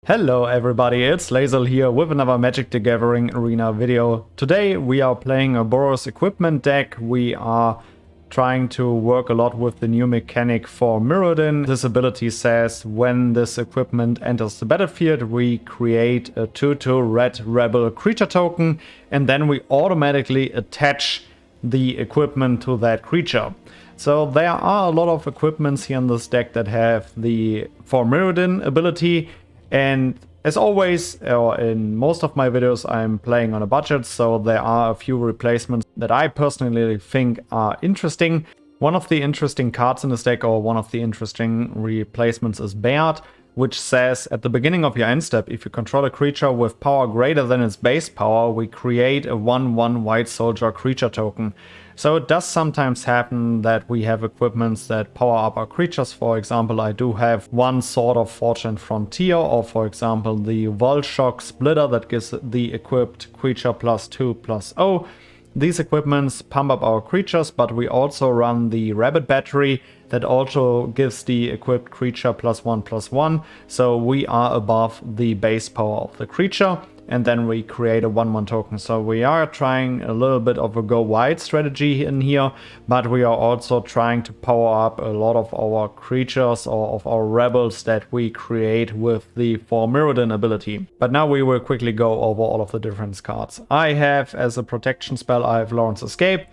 Hello everybody, it's Lazel here with another Magic the Gathering Arena video. Today we are playing a Boros equipment deck. We are trying to work a lot with the new mechanic for Mirrodin. This ability says when this equipment enters the battlefield, we create a 2/2 red rebel creature token and then we automatically attach the equipment to that creature. So there are a lot of equipments here in this deck that have the for Mirrodin ability. And as always, or in most of my videos, I'm playing on a budget, so there are a few replacements that I personally think are interesting. One of the interesting cards in this deck, or one of the interesting replacements, is Baird, which says at the beginning of your end step, if you control a creature with power greater than its base power, we create a 1/1 white soldier creature token. So it does sometimes happen that we have equipments that power up our creatures. For example, I do have one Sword of Fortune Frontier, or for example the Volshock Splitter that gives the equipped creature +2/+0. These equipments pump up our creatures, but we also run the Rabbit Battery that also gives the equipped creature +1/+1. So we are above the base power of the creature. And then we create a 1/1 token. So we are trying a little bit of a go wide strategy in here, but we are also trying to power up a lot of our creatures or of our rebels that we create with the for Mirrodin ability. But now we will quickly go over all of the different cards. I have as a protection spell, I have Lawrence Escape,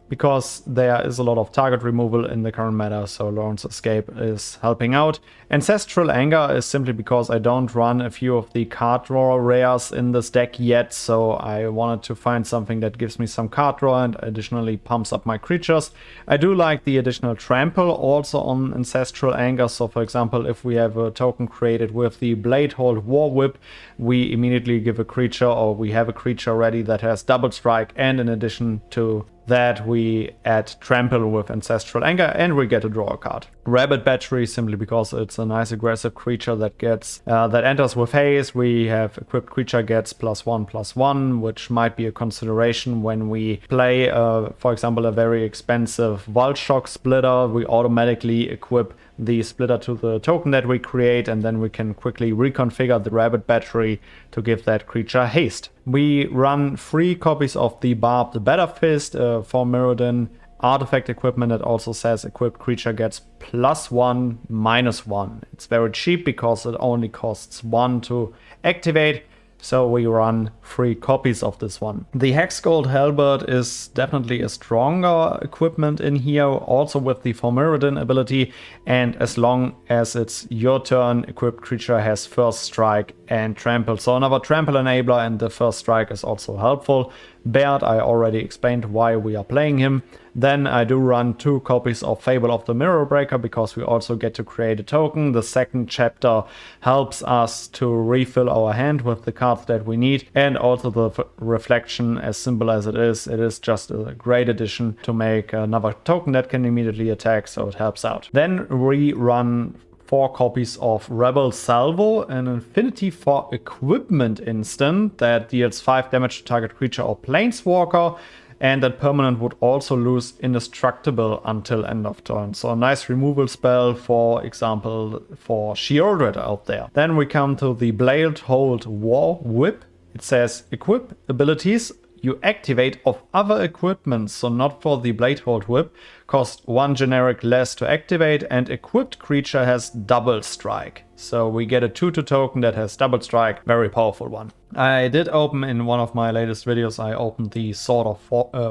because there is a lot of target removal in the current meta, so Lawrence Escape is helping out. Ancestral Anger is simply because I don't run a few of the card draw rares in this deck yet, so I wanted to find something that gives me some card draw and additionally pumps up my creatures. I do like the additional trample also on Ancestral Anger, so for example, if we have a token created with the Bladehold War Whip, we immediately give a creature, or we have a creature ready that has double strike, and in addition to that we add trample with Ancestral Anger and we get to draw a card. Rabbit Battery simply because it's a nice aggressive creature that gets that enters with haste. We have equipped creature gets +1/+1, which might be a consideration when we play for example a very expensive Volshock Splitter. We automatically equip the splitter to the token that we create, and then we can quickly reconfigure the Rabbit Battery to give that creature haste. We run 3 copies of the Barb the Better Fist for Mirrodin artifact equipment that also says equipped creature gets +1/-1. It's very cheap because it only costs 1 to activate. So we run 3 copies of this one. The Hexgold Halberd is definitely a stronger equipment in here, also with the for Mirrodin ability, and as long as it's your turn, equipped creature has first strike and trample. So another trample enabler, and the first strike is also helpful. Baird, I already explained why we are playing him. Then I do run 2 copies of Fable of the Mirror Breaker because we also get to create a token. The second chapter helps us to refill our hand with the cards that we need, and also the Reflection, as simple as it is just a great addition to make another token that can immediately attack, so it helps out. Then we run 4 copies of Rebel Salvo, an Infinity for Equipment instant that deals 5 damage to target creature or planeswalker, and that permanent would also lose indestructible until end of turn. So a nice removal spell, for example, for Sheoldred out there. Then we come to the Bladehold War Whip. It says equip abilities you activate of other equipment, so not for the Bladehold Whip, cost 1 generic less to activate, and equipped creature has double strike. So we get a 2/2 token that has double strike, very powerful one. I did open in one of my latest videos, I opened the Sword of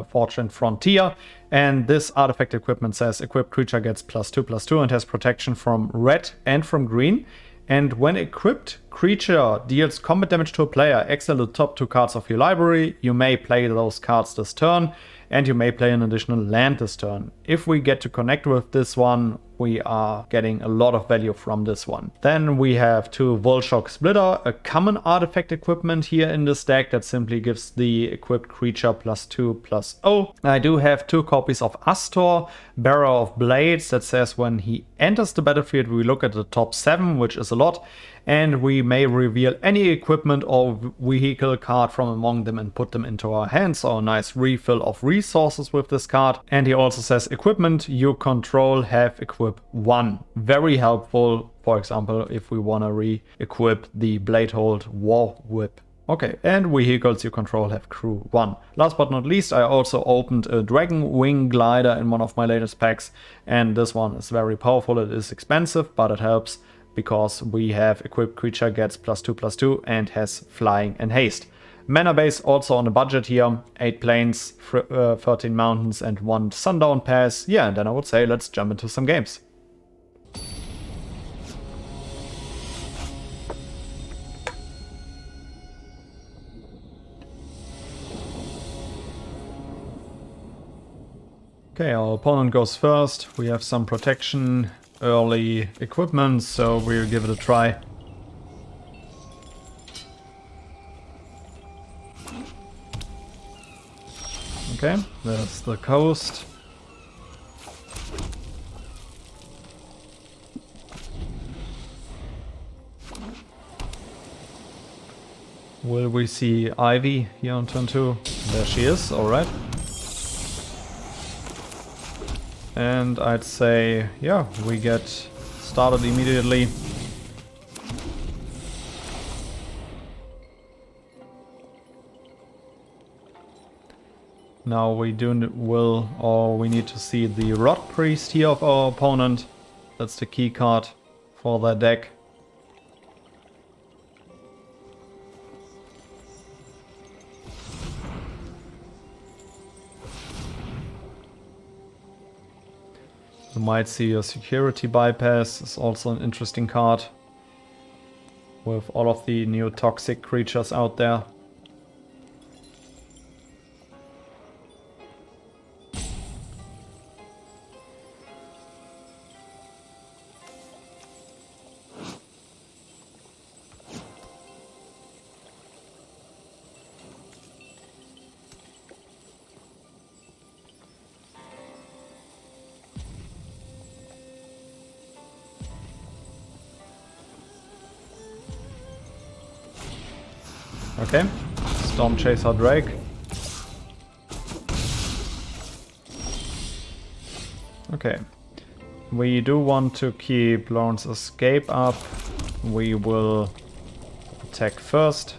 Fortune Frontier, and this artifact equipment says equipped creature gets +2/+2 and has protection from red and from green. And when equipped creature deals combat damage to a player, exile the top 2 cards of your library. You may play those cards this turn, and you may play an additional land this turn. If we get to connect with this one, we are getting a lot of value from this one. Then we have 2 Volshock Splitter, a common artifact equipment here in this deck that simply gives the equipped creature +2/+0. I do have 2 copies of Astor, Bearer of Blades, that says when he enters the battlefield we look at the top 7, which is a lot, and we may reveal any equipment or vehicle card from among them and put them into our hands. So a nice refill of resources with this card. And he also says equipment you control have equip 1. Very helpful for example, if we want to re-equip the Bladehold War Whip. Okay, and vehicles you control have crew 1. Last but not least, I also opened a Dragon Wing glider in one of my latest packs, and this one is very powerful. It is expensive, but it helps because we have equipped creature gets +2/+2 and has flying and haste. Mana base also on a budget here, 8 planes, 13 mountains and 1 sundown pass. Yeah, and then I would say let's jump into some games. Okay, our opponent goes first. We have some protection, early equipment, so we'll give it a try. Okay, there's the coast. Will we see Ivy here on turn 2? There she is, alright. And I'd say, yeah, we get started immediately. Now we we need to see the Rot Priest here of our opponent. That's the key card for their deck. You might see a security bypass is also an interesting card with all of the new toxic creatures out there. Okay, Storm Chaser Drake. Okay, we do want to keep Lawrence Escape up. We will attack first.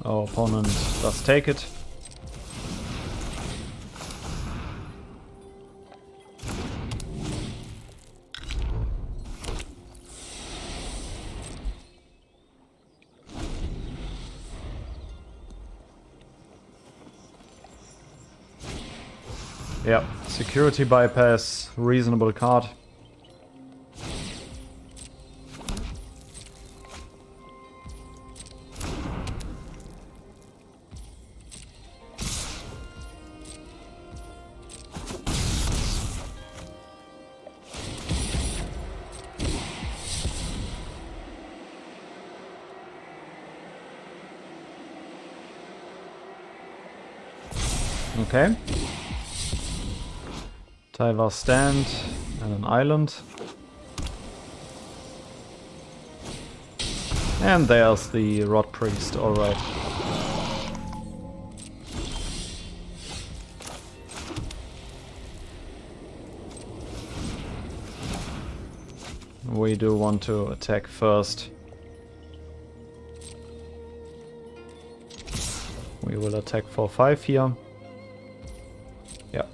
Our opponent does take it. Yeah, security bypass, reasonable card. Okay. Taiva stand and an island. And there's the Rot Priest, alright. We do want to attack first. We will attack for 5 here. Yeah.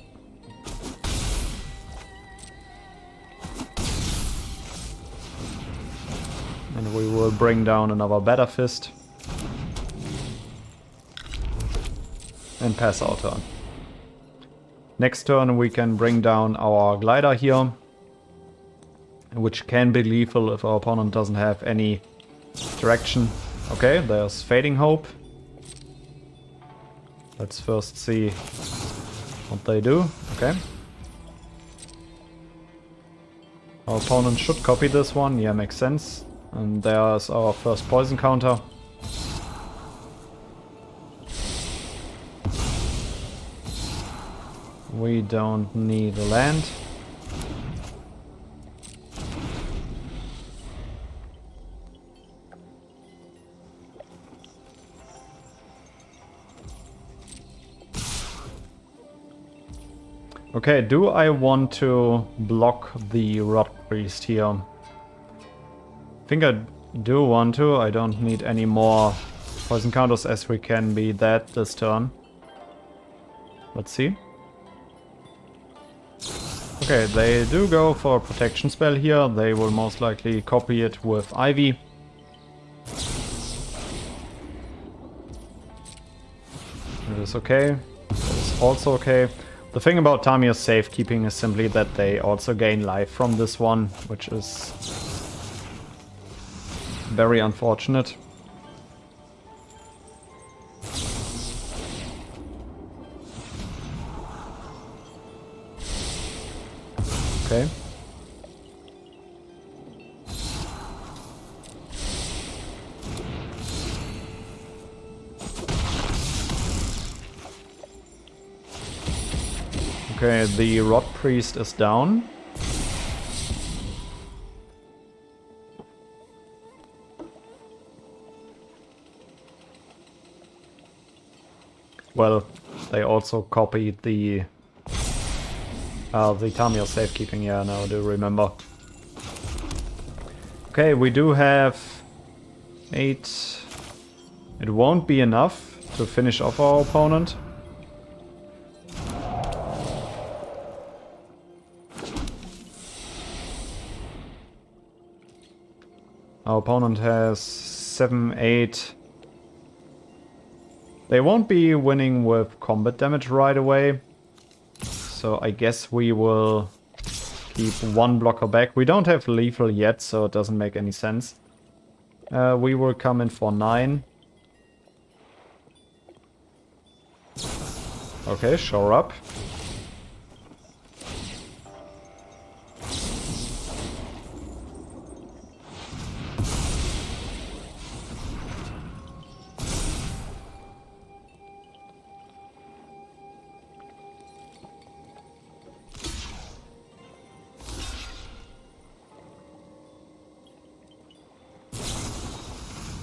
And we will bring down another Better Fist. And pass our turn. Next turn we can bring down our glider here, which can be lethal if our opponent doesn't have any direction. Okay, there's Fading Hope. Let's first see what they do. Okay. Our opponent should copy this one. Yeah, makes sense. And there's our first poison counter. We don't need a land. Okay, do I want to block the Rot Priest here? I think I do want to. I don't need any more poison counters as we can be dead this turn. Let's see. Okay, they do go for a protection spell here. They will most likely copy it with Ivy. It is okay. It is also okay. The thing about Tamir's safekeeping is simply that they also gain life from this one, which is very unfortunate. Okay. Okay, the Rot Priest is down. Well, they also copied the Tamir safekeeping, yeah, now I do remember. Okay, we do have 8. It won't be enough to finish off our opponent. Our opponent has 7, 8. They won't be winning with combat damage right away. So I guess we will keep one blocker back. We don't have lethal yet, so it doesn't make any sense. We will come in for 9. Okay, shore up.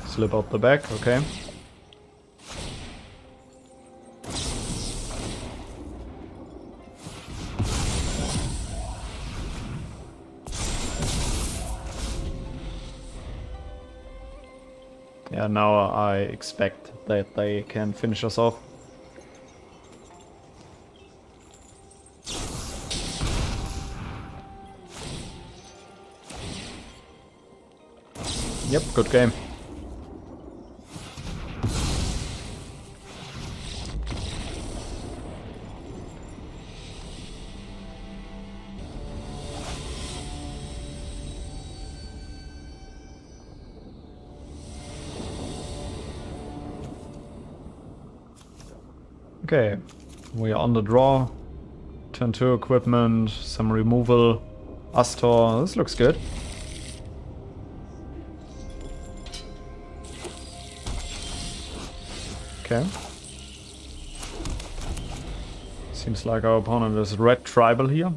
Slip out the back, okay. Yeah, now I expect that they can finish us off. Yep, good game. Okay, we are on the draw. Turn 2 equipment, some removal, Astor, this looks good. Okay. Seems like our opponent is red tribal here.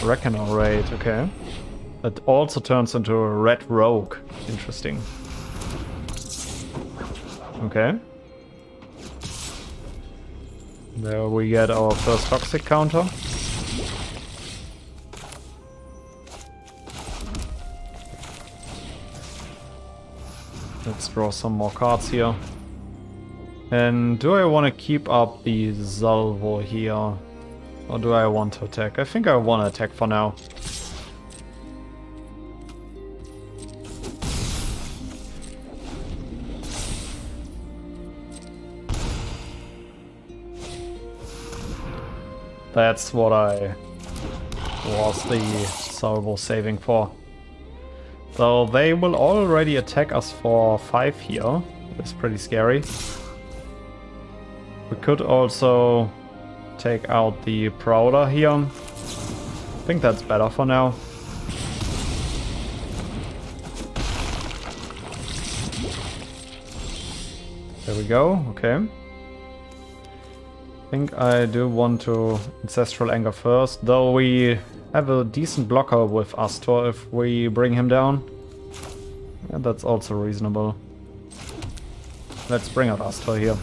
Reckoner raid, okay. That also turns into a red rogue. Interesting. Okay. There we get our first toxic counter. Let's draw some more cards here. And do I want to keep up the Salvo here? Or do I want to attack? I think I want to attack for now. That's what I was the Salvo saving for. So they will already attack us for 5 here. That's pretty scary. We could also take out the Prowler here. I think that's better for now. There we go, okay. I think I do want to Ancestral Anger first, though we have a decent blocker with Astor if we bring him down. Yeah, that's also reasonable. Let's bring out Astor here.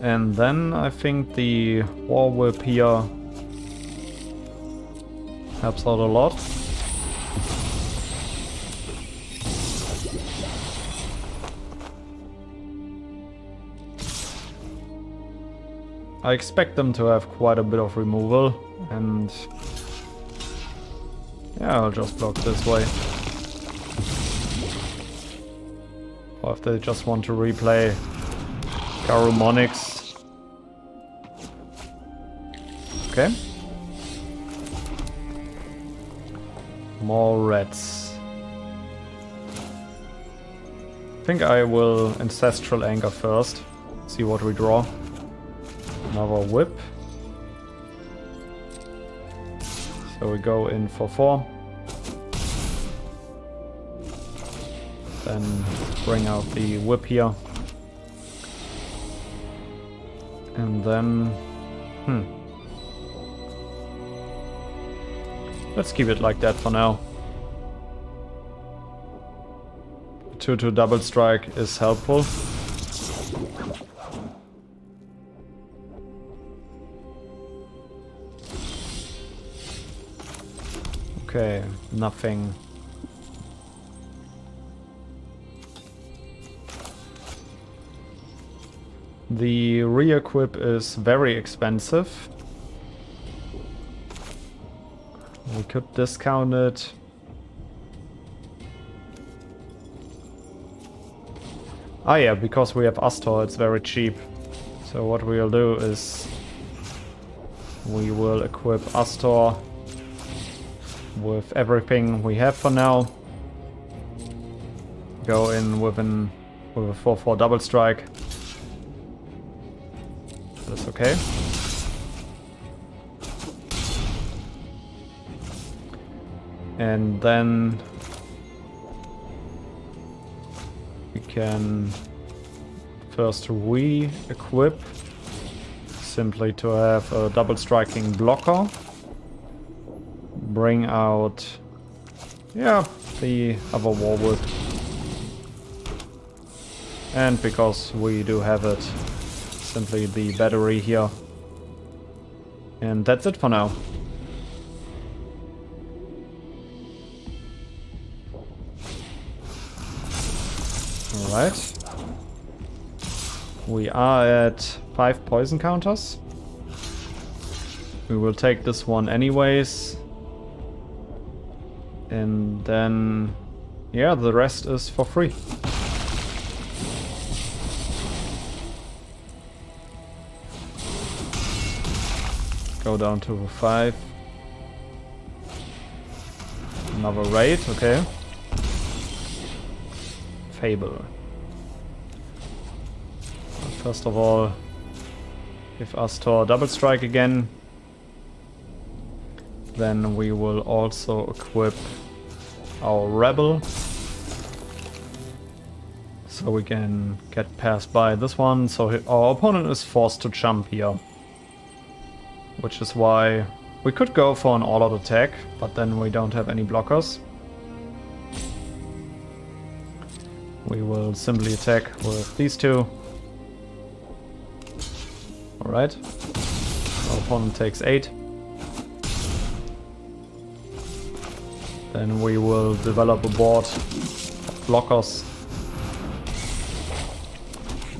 And then I think the War Whip here helps out a lot. I expect them to have quite a bit of removal, and yeah, I'll just block this way. Or if they just want to replay Garumonyx. Okay. More reds. I think I will Ancestral Anger first. See what we draw. Another whip. So we go in for 4. Then bring out the whip here. And then... let's keep it like that for now. 2/2 double strike is helpful. Okay, nothing. The re-equip is very expensive. We could discount it. Ah yeah, because we have Astor, it's very cheap. So what we'll do is we will equip Astor with everything we have for now. Go in with a 4/4 double strike. That's okay. And then we can first re-equip simply to have a double striking blocker. Bring out, yeah, the other War Whip. And because we do have it, simply the battery here. And that's it for now. Alright. We are at 5 poison counters. We will take this one anyways. And then, yeah, the rest is for free. Go down to 5. Another raid, okay. Fable. First of all, give Astor double strike again. Then we will also equip our Rebel. So we can get passed by this one. So our opponent is forced to jump here. Which is why we could go for an all-out attack, but then we don't have any blockers. We will simply attack with these two. Alright. Our opponent takes 8. Then we will develop a board of blockers.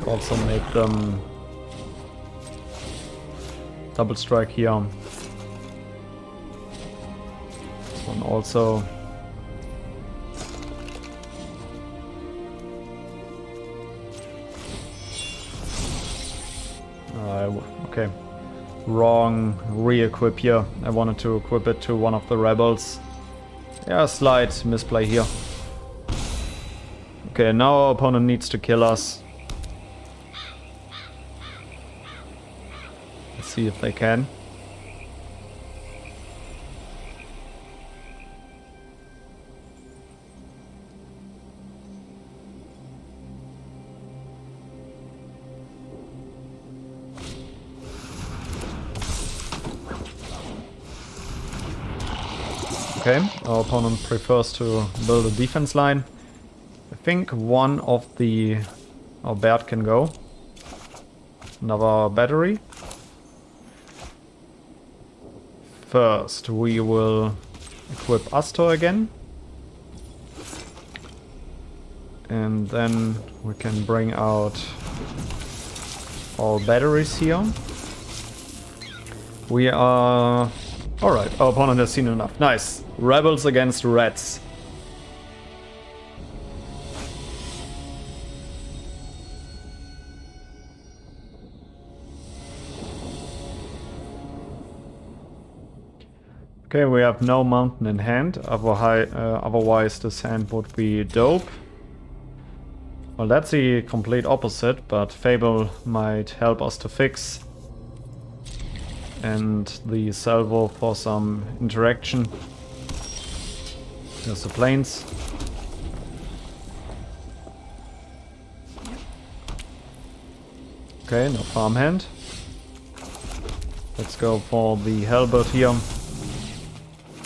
Also make them double strike here. This one also. Okay. Wrong re-equip here. I wanted to equip it to one of the rebels. Yeah, slight misplay here. Okay, now our opponent needs to kill us. Let's see if they can. Okay, our opponent prefers to build a defense line. I think one of our Baird can go. Another battery. First, we will equip Astor again. And then we can bring out all batteries here. We are... Alright, our opponent has seen enough. Nice. Rebels against Reds. Okay, we have no mountain in hand, otherwise this hand would be dope. Well, that's the complete opposite, but Fable might help us to fix. And the salvo for some interaction. There's the planes. Okay, no farmhand. Let's go for the halberd here.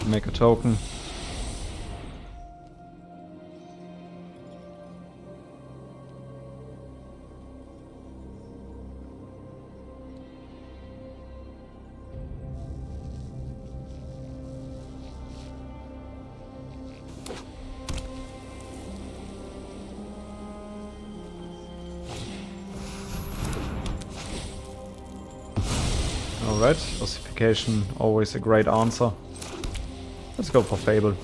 Make a token. Alright, ossification, always a great answer. Let's go for Fable.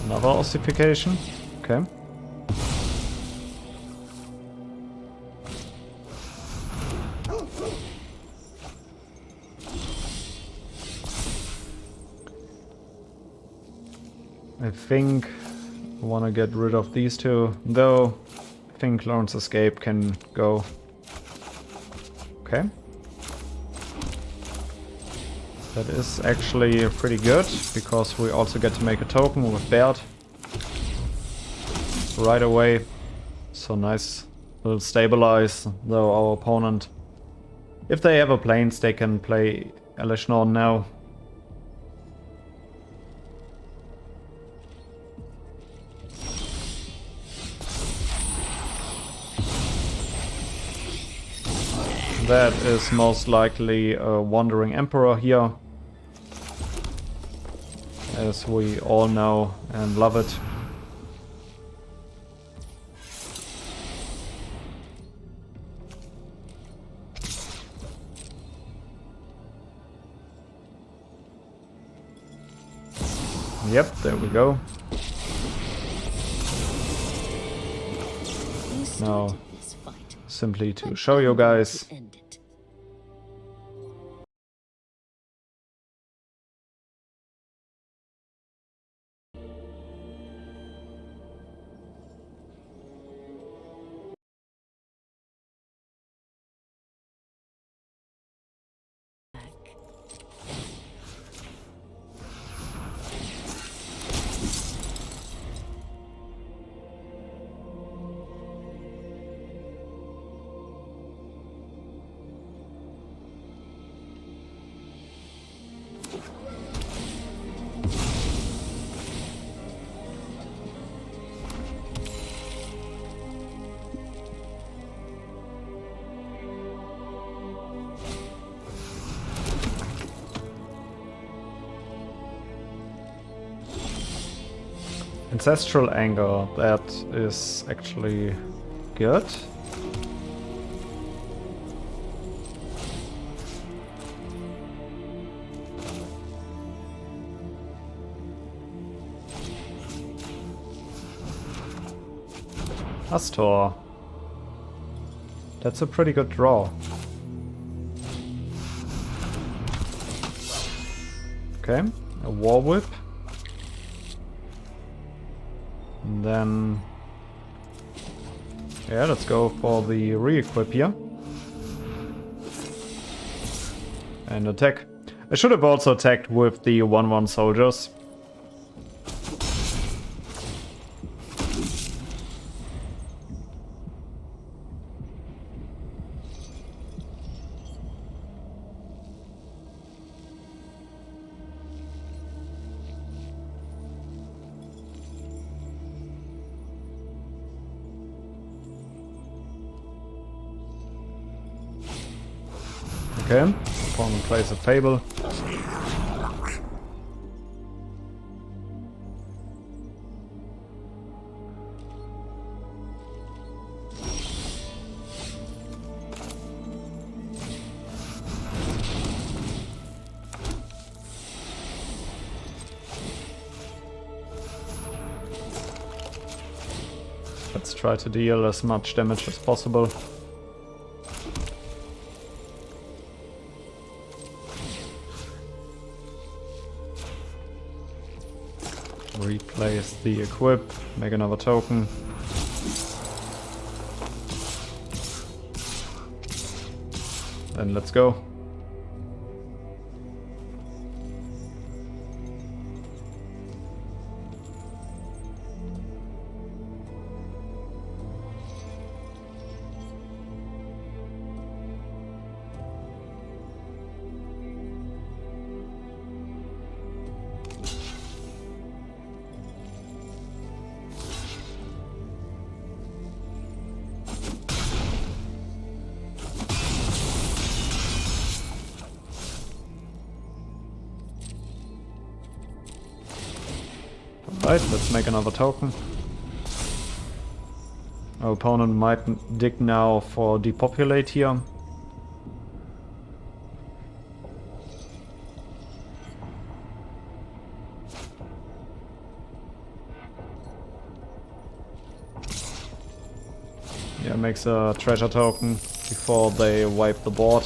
Another ossification. Okay. I think I want to get rid of these two, though I think Lawrence Escape can go. Okay. That is actually pretty good, because we also get to make a token with Baird right away. So nice. Will stabilize, though our opponent, if they have a planes, they can play Elishnorn now. That is most likely a Wandering Emperor here, as we all know and love it. Yep, there we go. Now, simply to show you guys. Ancestral Anger, that is actually good. Astor. That's a pretty good draw. Okay, a War Whip. And then, yeah, let's go for the re-equip here. And attack. I should have also attacked with the 1-1 soldiers. Okay, opponent plays a Fable. Let's try to deal as much damage as possible. Replace the equip, make another token. Then let's go. Right, let's make another token. Our opponent might dig now for depopulate here. Yeah, makes a treasure token before they wipe the board.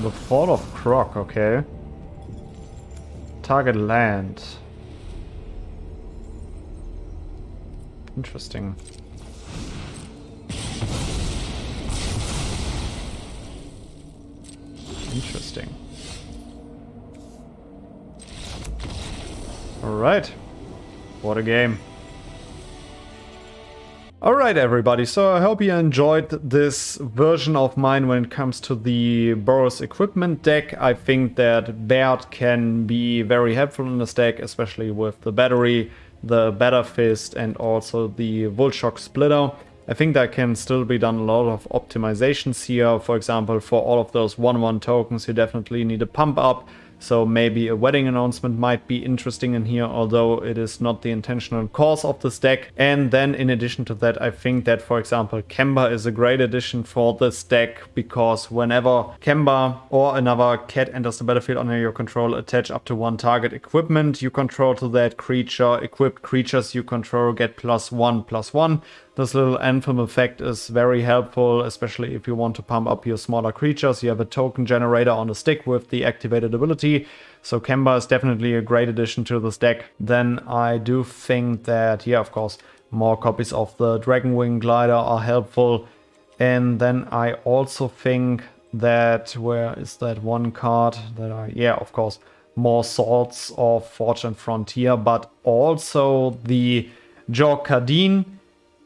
The Fall of Croc, okay. Target land. Interesting. Interesting. Alright. What a game. Alright everybody, so I hope you enjoyed this version of mine when it comes to the Boros equipment deck. I think that Baird can be very helpful in this deck, especially with the battery, the Batter Fist and also the Volshock Splitter. I think there can still be done a lot of optimizations here. For example, for all of those 1/1 tokens you definitely need a pump up. So maybe a wedding announcement might be interesting in here, although it is not the intentional cause of this deck. And then in addition to that, I think that, for example, Kemba is a great addition for this deck, because whenever Kemba or another cat enters the battlefield under your control, attach up to 1 target equipment you control to that creature. Equipped creatures you control get +1/+1. This little anthem effect is very helpful, especially if you want to pump up your smaller creatures. You have a token generator on the stick with the activated ability. So Kemba is definitely a great addition to this deck. Then I do think that, yeah, of course, more copies of the Dragonwing Glider are helpful. And then I also think that, where is that one card that yeah, of course, more Swords of Forge and Frontier, but also the Jorkadin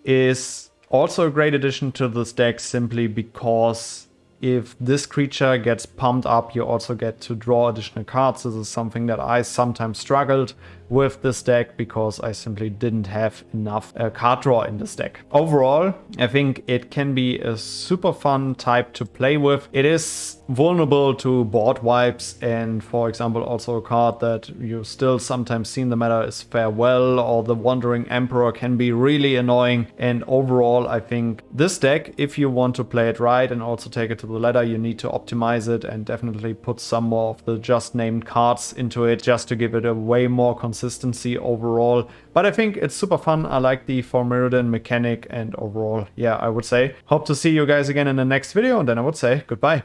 is also a great addition to this deck, simply because if this creature gets pumped up, you also get to draw additional cards. This is something that I sometimes struggled with this deck, because I simply didn't have enough card draw in this deck. Overall, I think it can be a super fun type to play with. It is vulnerable to board wipes, and for example also a card that you still sometimes see in the meta is Farewell, or the Wandering Emperor can be really annoying. And overall, I think this deck, if you want to play it right and also take it to the ladder, you need to optimize it and definitely put some more of the just named cards into it, just to give it a way more consistency overall. But I think it's super fun. I like the Mirrodin mechanic, and overall, yeah, I would say hope to see you guys again in the next video, and then I would say goodbye.